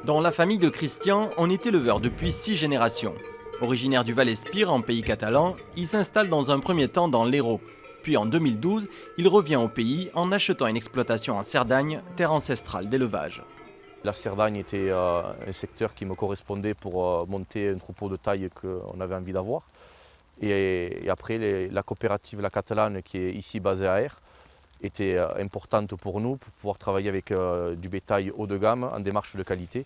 Dans la famille de Christian, on est éleveur depuis 6 générations. Originaire du Val-Espire, en pays catalan, il s'installe dans un premier temps dans l'Hérault. Puis en 2012, il revient au pays en achetant une exploitation en Cerdagne, terre ancestrale d'élevage. La Cerdagne était un secteur qui me correspondait pour monter un troupeau de taille qu'on avait envie d'avoir. Et après, la coopérative La Catalane, qui est ici basée à Aire, était importante pour nous, pour pouvoir travailler avec du bétail haut de gamme en démarche de qualité.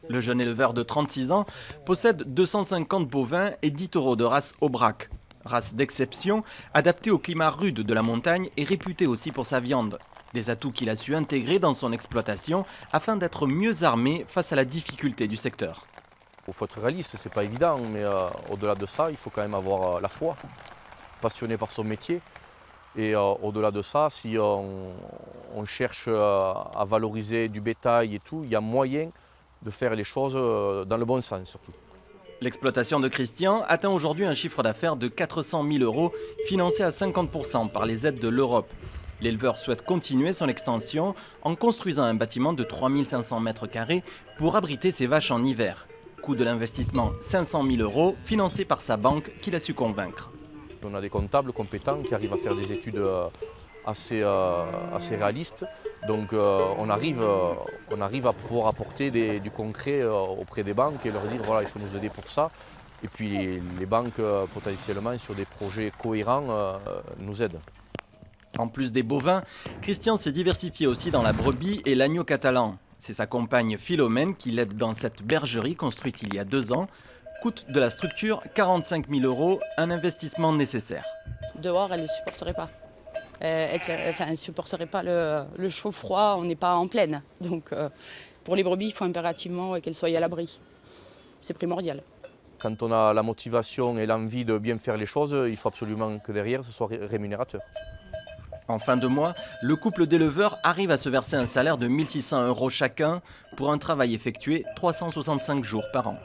Le jeune éleveur de 36 ans possède 250 bovins et 10 taureaux de race Aubrac. Race d'exception, adaptée au climat rude de la montagne et réputée aussi pour sa viande. Des atouts qu'il a su intégrer dans son exploitation afin d'être mieux armé face à la difficulté du secteur. Il faut être réaliste, c'est pas évident, mais au-delà de ça, il faut quand même avoir la foi, passionné par son métier. Et au-delà de ça, si on cherche à valoriser du bétail et tout, il y a moyen de faire les choses dans le bon sens surtout. L'exploitation de Christian atteint aujourd'hui un chiffre d'affaires de 400 000 € financé à 50% par les aides de l'Europe. L'éleveur souhaite continuer son extension en construisant un bâtiment de 3500 m² pour abriter ses vaches en hiver. Coût de l'investissement 500 000 € financé par sa banque qu'il a su convaincre. On a des comptables compétents qui arrivent à faire des études assez réalistes. Donc on arrive à pouvoir apporter du concret auprès des banques et leur dire voilà, il faut nous aider pour ça. Et puis les banques potentiellement sur des projets cohérents nous aident. En plus des bovins, Christian s'est diversifié aussi dans la brebis et l'agneau catalan. C'est sa compagne Philomène qui l'aide dans cette bergerie construite il y a 2 ans. Coût de la structure 45 000 €, un investissement nécessaire. Dehors, elle ne supporterait pas. Elle ne supporterait pas le chaud froid, on n'est pas en plaine. Donc pour les brebis, il faut impérativement qu'elles soient à l'abri. C'est primordial. Quand on a la motivation et l'envie de bien faire les choses, il faut absolument que derrière ce soit rémunérateur. En fin de mois, le couple d'éleveurs arrive à se verser un salaire de 1 600 € chacun pour un travail effectué 365 jours par an.